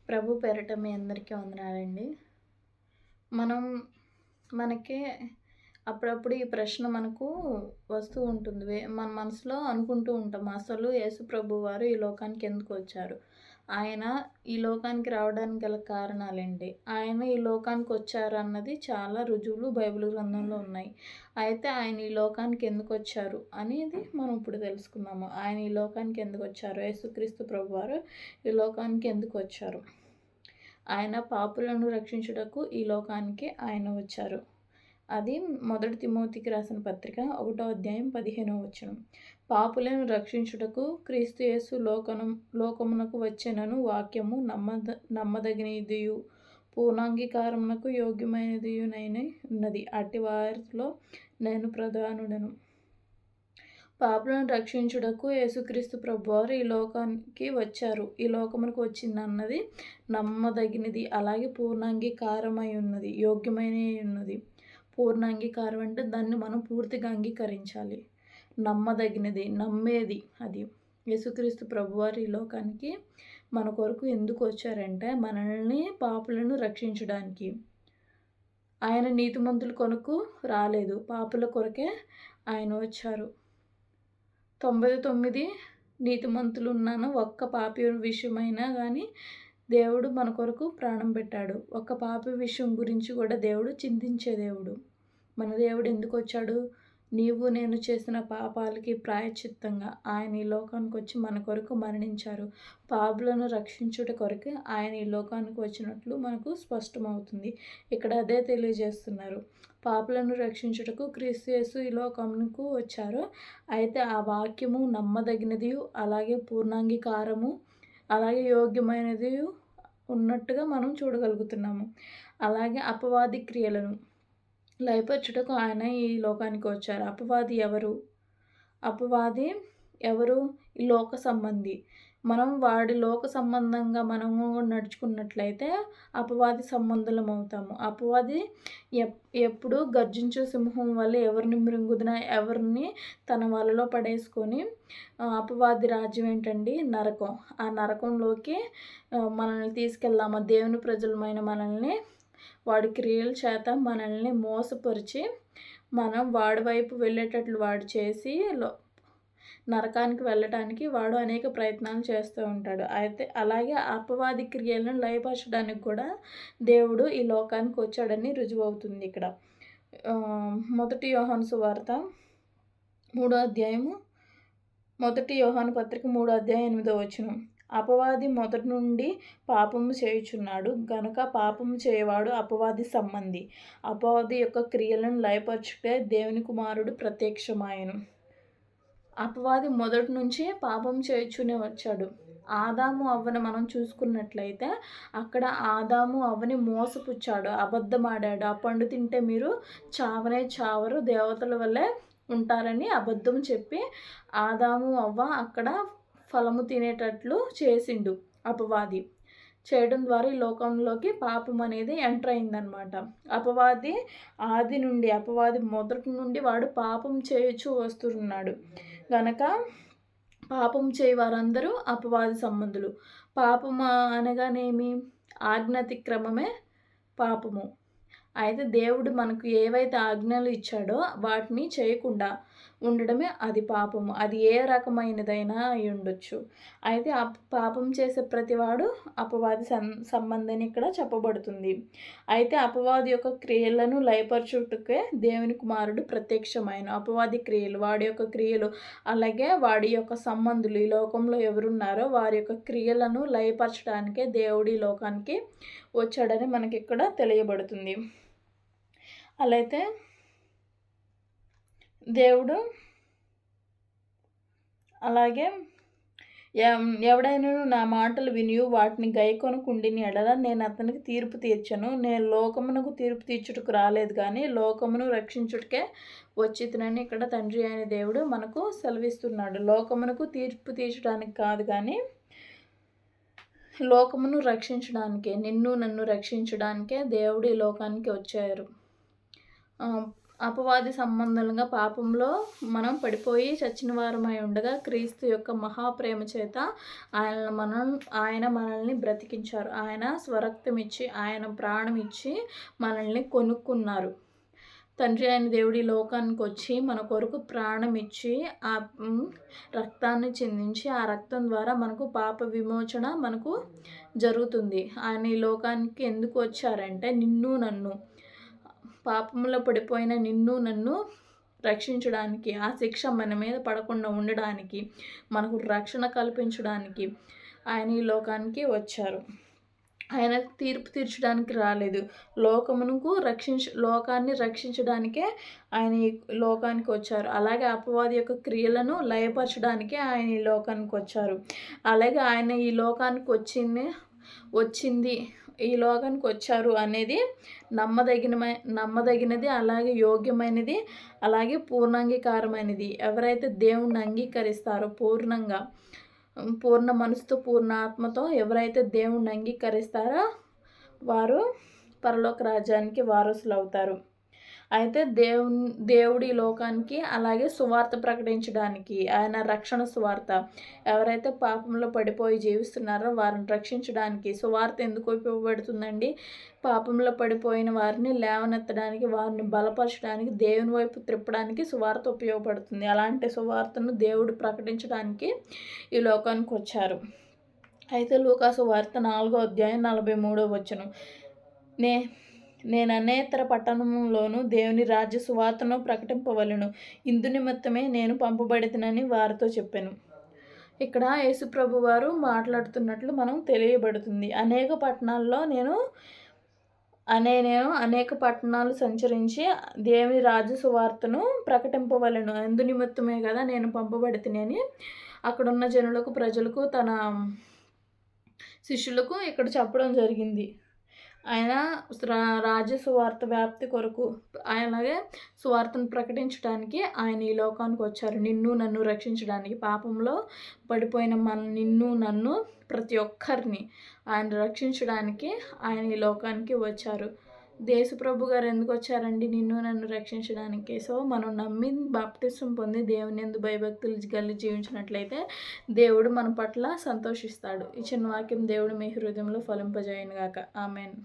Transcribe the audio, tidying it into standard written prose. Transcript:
ప్రభు పేరట మీ అందరికీ వందనాలండి. మనం మనకి అప్పుడప్పుడు ఈ ప్రశ్న మనకు వస్తూ ఉంటుంది. మన మనసులో అనుకుంటూ ఉంటాం. అసలు యేసు ప్రభువారు ఈ లోకానికి ఎందుకొచ్చారు? ఆయన ఈ లోకానికి రావడానికి గల కారణాలేంటి? ఆయన ఈ లోకానికొచ్చారన్నది చాలా రుజువులు బైబిల్ గ్రంథంలో ఉన్నాయి. అయితే ఆయన ఈ లోకానికి ఎందుకొచ్చారు అనేది మనం ఇప్పుడు తెలుసుకుందాము. ఆయన ఈ లోకానికి ఎందుకొచ్చారు? యేసుక్రీస్తు ప్రభువారు ఈ లోకానికి ఎందుకొచ్చారు? ఆయన పాపులను రక్షించుటకు ఈ లోకానికి ఆయన వచ్చారు. అది 1 తిమోతికి రాసిన పత్రిక 1వ అధ్యాయం 15వ వచనం. పాపులను రక్షించుటకు క్రీస్తు యేసు లోకమునకు వచ్చెనను వాక్యము నమ్మదగినదియు పూర్ణాంగీకారమునకు యోగ్యమైనదియునైన ఉన్నది. అట్టి వారిలో నేను ప్రధానుడను. పాపులను రక్షించుటకు యేసుక్రీస్తు ప్రభువారు ఈ లోకానికి వచ్చారు. ఈ లోకమునకు వచ్చిందన్నది నమ్మదగినది, అలాగే పూర్ణాంగీకారమై ఉన్నది, యోగ్యమైన ఉన్నది. పూర్ణాంగీకారం అంటే దాన్ని మనం పూర్తిగా అంగీకరించాలి. నమ్మదగినది, నమ్మేది అది. యేసుక్రీస్తు ప్రభువారు ఈ లోకానికి మన కొరకు ఎందుకు వచ్చారంటే మనల్ని పాపులను రక్షించడానికి. ఆయన నీతిమంతుల కొరకు రాలేదు, పాపుల కొరకే ఆయన వచ్చారు. 99 నీతిమంతులు ఉన్నాను, ఒక్క పాపి విషయమైనా కానీ దేవుడు మన కొరకు ప్రాణం పెట్టాడు. ఒక్క పాపి విషయం గురించి కూడా దేవుడు చింతించే దేవుడు. మన దేవుడు ఎందుకు వచ్చాడు? నీవు నేను చేసిన పాపాలకి ప్రాయశ్చిత్తంగా ఆయన ఈ లోకానికి వచ్చి మన కొరకు మరణించారు. పాపులను రక్షించుట కొరకు ఆయన ఈ లోకానికి వచ్చినట్లు మనకు స్పష్టమవుతుంది. ఇక్కడ అదే తెలియజేస్తున్నారు. పాపులను రక్షించుటకు క్రీస్తు యేసు ఈ లోకమునకు వచ్చారు. అయితే ఆ వాక్యము నమ్మదగినది, అలాగే పూర్ణాంగీకారము, అలాగే యోగ్యమైనది ఉన్నట్టుగా మనం చూడగలుగుతున్నాము. అలాగే అపవాది క్రియలను లయపరచుటకు ఆయన ఈ లోకానికి వచ్చారు. అపవాది ఎవరు? అపవాది ఎవరు? ఈ లోక సంబంధి. మనం వాడి లోక సంబంధంగా మనము నడుచుకున్నట్లయితే అపవాది సంబంధులం అవుతాము. అపవాది ఎప్పుడు గర్జించే సింహం వల్ల ఎవరిని మృంగుదున, ఎవరిని తన వలలో పడేసుకొని, అపవాది రాజ్యం ఏంటండి? నరకం. ఆ నరకంలోకి మనల్ని తీసుకెళ్దామా? దేవుని ప్రజలమైన మనల్ని వాడి క్రియల చేత మనల్ని మోసపరిచి మనం వాడి వైపు వెళ్ళేటట్లు వాడు చేసి నరకానికి వెళ్ళటానికి వాడు అనేక ప్రయత్నాలు చేస్తూ ఉంటాడు. అయితే అలాగే అపవాది క్రియలను లయపరచడానికి కూడా దేవుడు ఈ లోకానికి వచ్చాడని రుజువు అవుతుంది ఇక్కడ. 1 యోహాను సువార్త 3వ అధ్యాయము, 1 యోహాను పత్రిక 3వ అధ్యాయం 8వ వచనం. అపవాది మొదటి నుండి పాపము చేయుచున్నాడు గనుక పాపము చేయవాడు అపవాది సంబంధి. అపవాది యొక్క క్రియలను లయపరచుటే దేవుని కుమారుడు ప్రత్యక్షమాయను. అపవాది మొదటి నుంచి పాపం చేయుచునే వచ్చాడు. ఆదాము అవ్వను మనం చూసుకున్నట్లయితే అక్కడ ఆదాము అవ్వని మోసపుచ్చాడు, అబద్ధమాడాడు. ఆ పండు తింటే మీరు చావనే చావరు, దేవతల వల్లే ఉంటారని అబద్ధం చెప్పి ఆదాము అవ్వ అక్కడ ఫలము తినేటట్లు చేసిండు అపవాది. చేయడం ద్వారా ఈ లోకంలోకి పాపం అనేది ఎంటర్ అయిందనమాట. అపవాది ఆది నుండి, అపవాది మొదటి నుండి వాడు పాపం చేయొచ్చు వస్తున్నాడు గనక పాపం చేయ వారందరూ అపవాది సంబంధులు. పాపం అనగానేమి? ఆజ్ఞాతిక్రమమే పాపము. అయితే దేవుడు మనకు ఏవైతే ఆజ్ఞలు ఇచ్చాడో వాటిని చేయకుండా ఉండడమే అది పాపము. అది ఏ రకమైనదైనా అయి ఉండొచ్చు. అయితే పాపం చేసే ప్రతివాడు అపవాది సంబంధని ఇక్కడ చెప్పబడుతుంది. అయితే అపవాది యొక్క క్రియలను లయపరచుటకే దేవుని కుమారుడు ప్రత్యక్షమైన. అపవాది క్రియలు, వాడి యొక్క క్రియలు, అలాగే వాడి యొక్క సంబంధులు, ఈ లోకంలో ఎవరున్నారో వారి యొక్క క్రియలను లయపరచడానికే దేవుడు ఈ లోకానికి వచ్చాడని మనకి ఇక్కడ తెలియబడుతుంది. అలాగే దేవుడు అలాగే ఎవడైనా నా మాటలు వినియు వాటిని గైకొనకుండిని ఎడల నేను అతనికి తీర్పు తీర్చను. నేను లోకమునకు తీర్పు తీర్చుటకు రాలేదు కానీ లోకమును రక్షించుటకే వచ్చితినని ఇక్కడ తండ్రి అయిన దేవుడు మనకు సెలవిస్తున్నాడు. లోకమునకు తీర్పు తీర్చడానికి కాదు కానీ లోకమును రక్షించడానికే, నిన్ను నన్ను రక్షించడానికే దేవుడు ఈ లోకానికి వచ్చారు. అపవాది సంబంధంగా పాపంలో మనం పడిపోయి చచ్చిన వారమై ఉండగా క్రీస్తు యొక్క మహాప్రేమ చేత ఆయన మనల్ని బ్రతికించారు. ఆయన స్వరక్తం ఇచ్చి, ఆయన ప్రాణం ఇచ్చి మనల్ని కొనుక్కున్నారు. తండ్రి అయిన దేవుడి లోకానికి వచ్చి మన కొరకు ప్రాణం ఇచ్చి ఆ రక్తాన్ని చిందించి ఆ రక్తం ద్వారా మనకు పాప విమోచన మనకు జరుగుతుంది. ఆయన ఈ లోకానికి ఎందుకు వచ్చారంటే నిన్ను నన్ను పాపంలో పడిపోయిన నిన్ను నన్ను రక్షించడానికి, ఆ శిక్ష మన మీద పడకుండా ఉండడానికి, మనకు రక్షణ కల్పించడానికి ఆయన ఈ లోకానికి వచ్చారు. ఆయన తీర్పు తీర్చడానికి రాలేదు. లోకాన్ని రక్షించడానికే ఆయన ఈ లోకానికి వచ్చారు. అలాగే అపవాది యొక్క క్రియలను లయపరచడానికే ఆయన ఈ లోకానికి వచ్చారు. అలాగే ఆయన ఈ లోకానికి వచ్చింది ఈ లోకానికి వచ్చారు అనేది నమ్మదగినది, అలాగే యోగ్యమైనది, అలాగే పూర్ణాంగీకారమైనది. ఎవరైతే దేవుణ్ణి అంగీకరిస్తారో పూర్ణ మనసుతో, పూర్ణ ఆత్మతో ఎవరైతే దేవుణ్ణి అంగీకరిస్తారో వారు పరలోక రాజ్యానికి వారసులు అవుతారు. అయితే దేవుడి లోకానికి అలాగే సువార్త ప్రకటించడానికి, ఆయన రక్షణ సువార్త ఎవరైతే పాపంలో పడిపోయి జీవిస్తున్నారో వారిని రక్షించడానికి సువార్త ఎందుకు ఉపయోగపడుతుందండి? పాపంలో పడిపోయిన వారిని లేవనెత్తడానికి, వారిని బలపరచడానికి, దేవుని వైపు త్రిప్పడానికి సువార్త ఉపయోగపడుతుంది. అలాంటి సువార్తను దేవుడు ప్రకటించడానికి ఈ లోకానికి వచ్చారు. అయితే లూకా సువార్త 4వ అధ్యాయం 43వ వచనం, నేను అనేతర పట్టణంలోనూ దేవుని రాజ్య సువార్తను ప్రకటింపవలెను, ఇందు నిమిత్తమే నేను పంపబడితినని వారితో చెప్పాను. ఇక్కడ యేసుప్రభు వారు మాట్లాడుతున్నట్లు మనం తెలియబడుతుంది. నేను అనేక పట్టణాలు సంచరించి దేవుని రాజ్య సువార్తను ప్రకటింపవలెను, ఎందు నిమిత్తమే కదా నేను పంపబడితిని అని అక్కడున్న జనులకు, ప్రజలకు, తన శిష్యులకు ఇక్కడ చెప్పడం జరిగింది. ఆయన రాజ్య సువార్త వ్యాప్తి కొరకు, అలాగే సువార్తను ప్రకటించడానికి ఆయన ఈ లోకానికి వచ్చారు. నిన్ను నన్ను రక్షించడానికి, పాపంలో పడిపోయిన నిన్ను నన్ను ప్రతి ఒక్కరిని ఆయన రక్షించడానికి ఆయన ఈ లోకానికి వచ్చారు. యేసుప్రభు గారు ఎందుకు వచ్చారండి? నిన్ను నన్ను రక్షించడానికి. సో మనం నమ్మి బాప్టిజం పొంది దేవుని యందు భయభక్తులు కలిగి జీవించినట్లయితే దేవుడు మన పట్ల సంతోషిస్తాడు. ఈ చిన్న వాక్యం దేవుడు మీ హృదయంలో ఫలింపజేయను గాక. ఆమెన్.